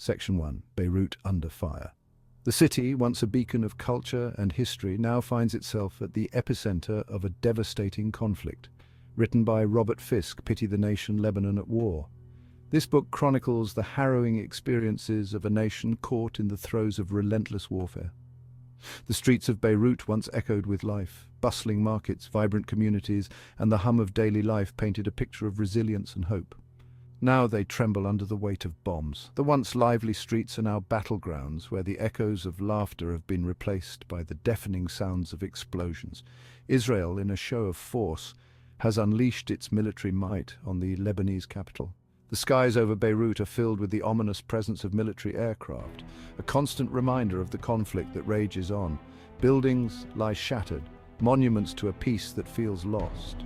Section 1. Beirut under fire. The city, once a beacon of culture and history, now finds itself at the epicenter of a devastating conflict. Written by Robert Fisk, Pity the Nation, Lebanon at War. This book chronicles the harrowing experiences of a nation caught in the throes of relentless warfare. The streets of Beirut once echoed with life. Bustling markets, vibrant communities, and the hum of daily life painted a picture of resilience and hope. Now they tremble under the weight of bombs. The once lively streets are now battlegrounds where the echoes of laughter have been replaced by the deafening sounds of explosions. Israel, in a show of force, has unleashed its military might on the Lebanese capital. The skies over Beirut are filled with the ominous presence of military aircraft, a constant reminder of the conflict that rages on. Buildings lie shattered, monuments to a peace that feels lost.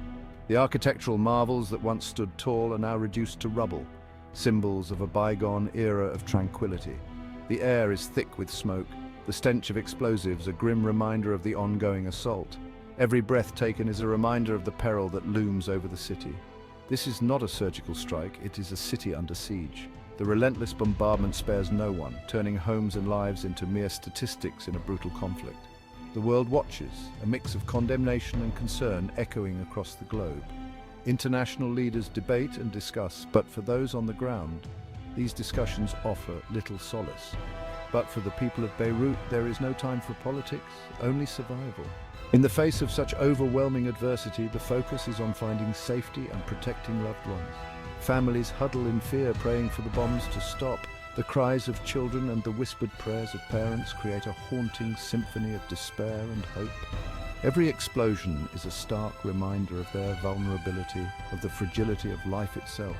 The architectural marvels that once stood tall are now reduced to rubble, symbols of a bygone era of tranquility. The air is thick with smoke, the stench of explosives a grim reminder of the ongoing assault. Every breath taken is a reminder of the peril that looms over the city. This is not a surgical strike, it is a city under siege. The relentless bombardment spares no one, turning homes and lives into mere statistics in a brutal conflict. The world watches, a mix of condemnation and concern echoing across the globe. International leaders debate and discuss, but for those on the ground, these discussions offer little solace. But for the people of Beirut, there is no time for politics, only survival. In the face of such overwhelming adversity, the focus is on finding safety and protecting loved ones. Families huddle in fear, praying for the bombs to stop. The cries of children and the whispered prayers of parents create a haunting symphony of despair and hope. Every explosion is a stark reminder of their vulnerability, of the fragility of life itself.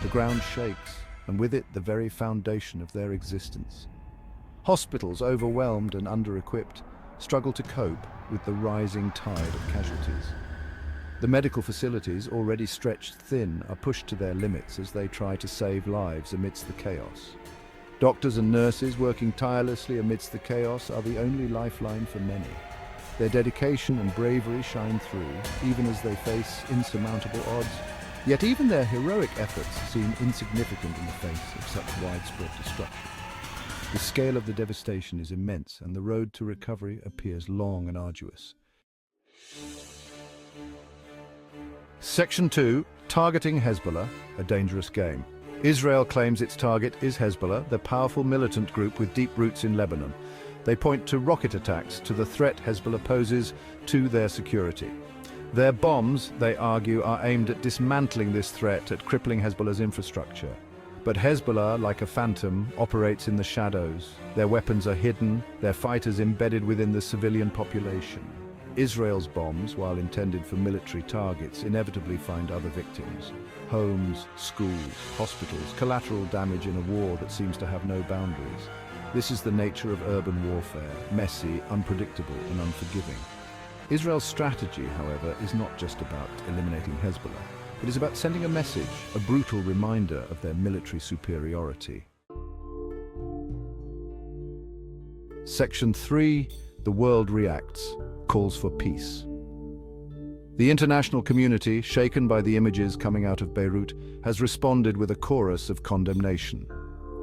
The ground shakes, and with it the very foundation of their existence. Hospitals, overwhelmed and under-equipped, struggle to cope with the rising tide of casualties. The medical facilities, already stretched thin, are pushed to their limits as they try to save lives amidst the chaos. Doctors and nurses working tirelessly amidst the chaos are the only lifeline for many. Their dedication and bravery shine through, even as they face insurmountable odds. Yet even their heroic efforts seem insignificant in the face of such widespread destruction. The scale of the devastation is immense, and the road to recovery appears long and arduous. Section 2. Targeting Hezbollah, a dangerous game. Israel claims its target is Hezbollah, the powerful militant group with deep roots in Lebanon. They point to rocket attacks, to the threat Hezbollah poses to their security. Their bombs, they argue, are aimed at dismantling this threat, at crippling Hezbollah's infrastructure. But Hezbollah, like a phantom, operates in the shadows. Their weapons are hidden, their fighters embedded within the civilian population. Israel's bombs, while intended for military targets, inevitably find other victims. Homes, schools, hospitals, collateral damage in a war that seems to have no boundaries. This is the nature of urban warfare, messy, unpredictable, and unforgiving. Israel's strategy, however, is not just about eliminating Hezbollah. It is about sending a message, a brutal reminder of their military superiority. Section 3. The world reacts, calls for peace. The international community, shaken by the images coming out of Beirut, has responded with a chorus of condemnation.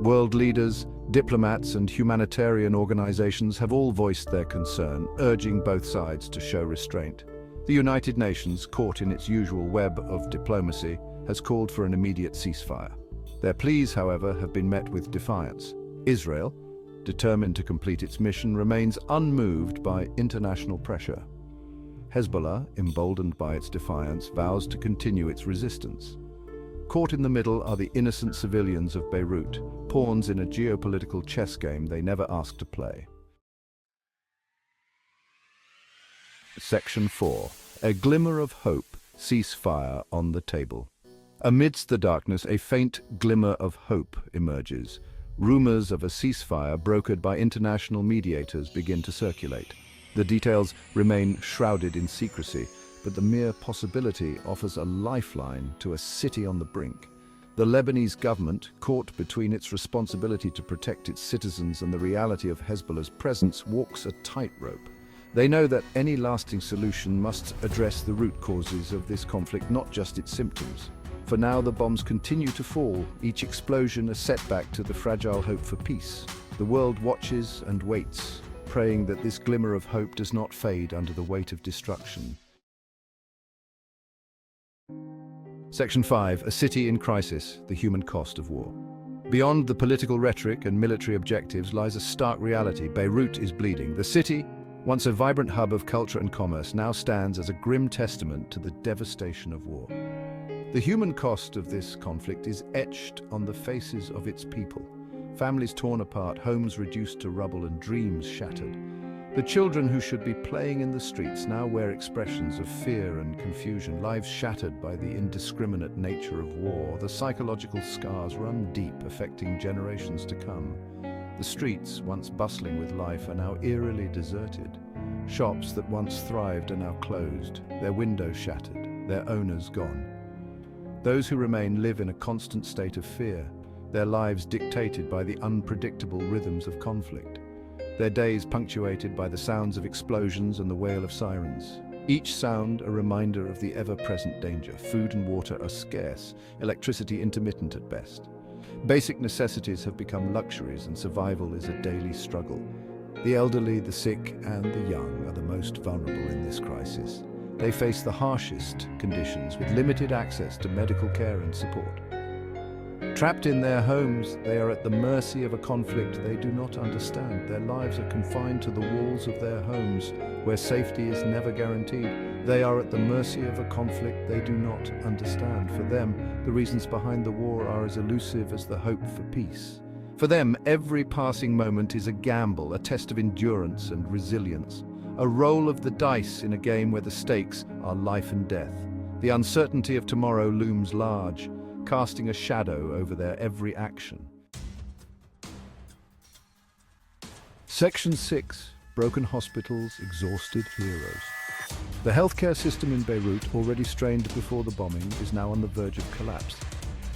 World leaders, diplomats, and humanitarian organizations have all voiced their concern, urging both sides to show restraint. The United Nations, caught in its usual web of diplomacy, has called for an immediate ceasefire. Their pleas, however, have been met with defiance. Israel, determined to complete its mission, remains unmoved by international pressure. Hezbollah, emboldened by its defiance, vows to continue its resistance. Caught in the middle are the innocent civilians of Beirut, pawns in a geopolitical chess game they never asked to play. Section 4. A glimmer of hope, ceasefire on the table. Amidst the darkness, a faint glimmer of hope emerges. Rumors of a ceasefire brokered by international mediators begin to circulate. The details remain shrouded in secrecy, but the mere possibility offers a lifeline to a city on the brink. The Lebanese government, caught between its responsibility to protect its citizens and the reality of Hezbollah's presence, walks a tightrope. They know that any lasting solution must address the root causes of this conflict, not just its symptoms. For now, the bombs continue to fall, each explosion a setback to the fragile hope for peace. The world watches and waits, praying that this glimmer of hope does not fade under the weight of destruction. Section 5. A city in crisis, the human cost of war. Beyond the political rhetoric and military objectives lies a stark reality. Beirut is bleeding. The city, once a vibrant hub of culture and commerce, now stands as a grim testament to the devastation of war. The human cost of this conflict is etched on the faces of its people. Families torn apart, homes reduced to rubble, and dreams shattered. The children who should be playing in the streets now wear expressions of fear and confusion, lives shattered by the indiscriminate nature of war. The psychological scars run deep, affecting generations to come. The streets, once bustling with life, are now eerily deserted. Shops that once thrived are now closed, their windows shattered, their owners gone. Those who remain live in a constant state of fear, their lives dictated by the unpredictable rhythms of conflict. Their days punctuated by the sounds of explosions and the wail of sirens. Each sound a reminder of the ever-present danger. Food and water are scarce, electricity intermittent at best. Basic necessities have become luxuries and survival is a daily struggle. The elderly, the sick, and the young are the most vulnerable in this crisis. They face the harshest conditions with limited access to medical care and support. Trapped in their homes, they are at the mercy of a conflict they do not understand. Their lives are confined to the walls of their homes, where safety is never guaranteed. They are at the mercy of a conflict they do not understand. For them, the reasons behind the war are as elusive as the hope for peace. For them, every passing moment is a gamble, a test of endurance and resilience, a roll of the dice in a game where the stakes are life and death. The uncertainty of tomorrow looms large, casting a shadow over their every action. Section 6. Broken hospitals, exhausted heroes. The healthcare system in Beirut, already strained before the bombing, is now on the verge of collapse.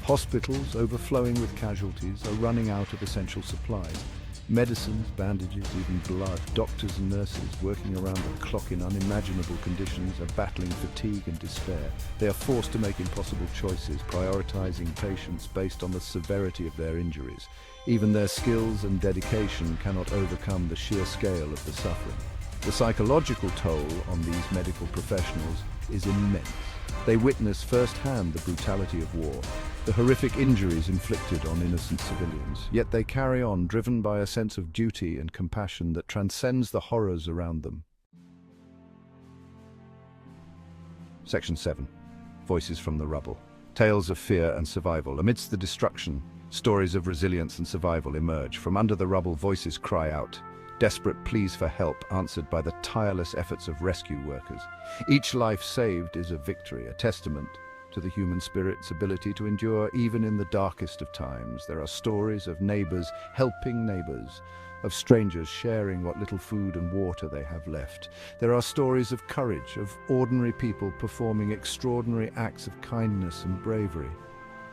Hospitals, overflowing with casualties, are running out of essential supplies. Medicines, bandages, even blood. Doctors and nurses, working around the clock in unimaginable conditions, are battling fatigue and despair. They are forced to make impossible choices, prioritizing patients based on the severity of their injuries. Even their skills and dedication cannot overcome the sheer scale of the suffering. The psychological toll on these medical professionals is immense. They witness firsthand the brutality of war, the horrific injuries inflicted on innocent civilians. Yet they carry on, driven by a sense of duty and compassion that transcends the horrors around them. Section 7. Voices from the rubble. Tales of fear and survival. Amidst the destruction, stories of resilience and survival emerge. From under the rubble, voices cry out. Desperate pleas for help answered by the tireless efforts of rescue workers. Each life saved is a victory, a testament to the human spirit's ability to endure even in the darkest of times. There are stories of neighbors helping neighbors, of strangers sharing what little food and water they have left. There are stories of courage, of ordinary people performing extraordinary acts of kindness and bravery.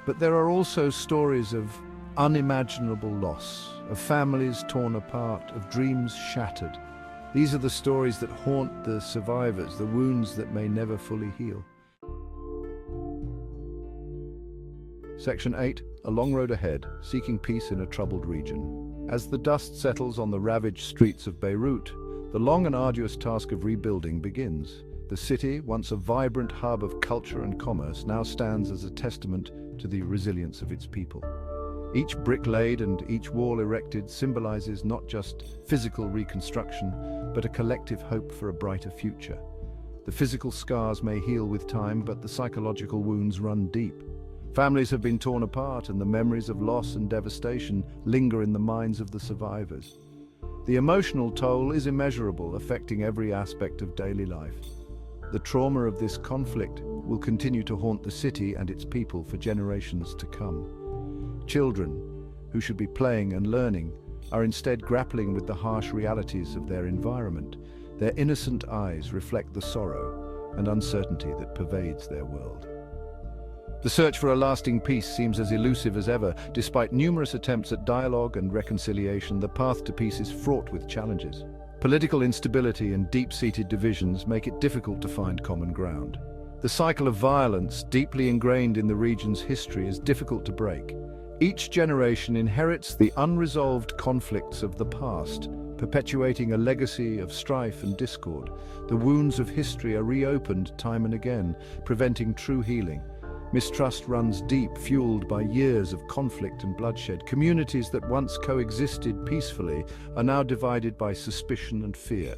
But there are also stories of unimaginable loss, of families torn apart, of dreams shattered. These are the stories that haunt the survivors, the wounds that may never fully heal. Section 8. A long road ahead, seeking peace in a troubled region. As the dust settles on the ravaged streets of Beirut, the long and arduous task of rebuilding begins. The city, once a vibrant hub of culture and commerce, now stands as a testament to the resilience of its people. Each brick laid and each wall erected symbolizes not just physical reconstruction, but a collective hope for a brighter future. The physical scars may heal with time, but the psychological wounds run deep. Families have been torn apart, and the memories of loss and devastation linger in the minds of the survivors. The emotional toll is immeasurable, affecting every aspect of daily life. The trauma of this conflict will continue to haunt the city and its people for generations to come. Children, who should be playing and learning, are instead grappling with the harsh realities of their environment. Their innocent eyes reflect the sorrow and uncertainty that pervades their world. The search for a lasting peace seems as elusive as ever. Despite numerous attempts at dialogue and reconciliation, the path to peace is fraught with challenges. Political instability and deep-seated divisions make it difficult to find common ground. The cycle of violence, deeply ingrained in the region's history, is difficult to break. Each generation inherits the unresolved conflicts of the past, perpetuating a legacy of strife and discord. The wounds of history are reopened time and again, preventing true healing. Mistrust runs deep, fueled by years of conflict and bloodshed. Communities that once coexisted peacefully are now divided by suspicion and fear.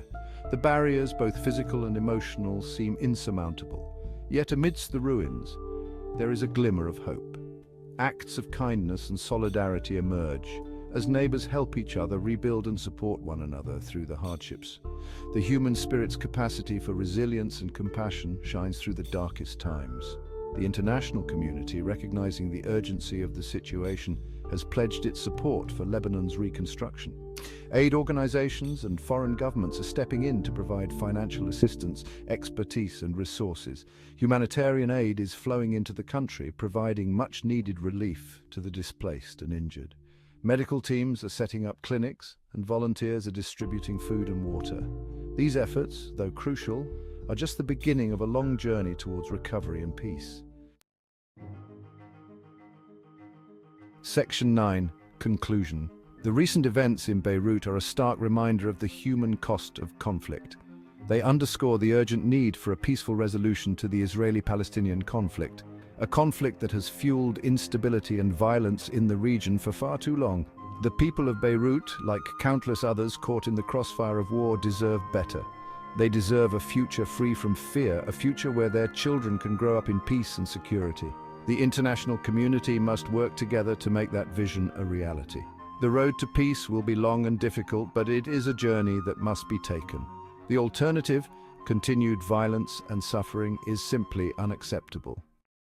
The barriers, both physical and emotional, seem insurmountable. Yet amidst the ruins, there is a glimmer of hope. Acts of kindness and solidarity emerge as neighbors help each other rebuild and support one another through the hardships. The human spirit's capacity for resilience and compassion shines through the darkest times. The international community, recognizing the urgency of the situation, has pledged its support for Lebanon's reconstruction. Aid organizations and foreign governments are stepping in to provide financial assistance, expertise, and resources. Humanitarian aid is flowing into the country, providing much-needed relief to the displaced and injured. Medical teams are setting up clinics, and volunteers are distributing food and water. These efforts, though crucial, are just the beginning of a long journey towards recovery and peace. Section 9. Conclusion. The recent events in Beirut are a stark reminder of the human cost of conflict. They underscore the urgent need for a peaceful resolution to the Israeli-Palestinian conflict, a conflict that has fueled instability and violence in the region for far too long. The people of Beirut, like countless others caught in the crossfire of war, deserve better. They deserve a future free from fear, a future where their children can grow up in peace and security. The international community must work together to make that vision a reality. The road to peace will be long and difficult, but it is a journey that must be taken. The alternative, continued violence and suffering, is simply unacceptable.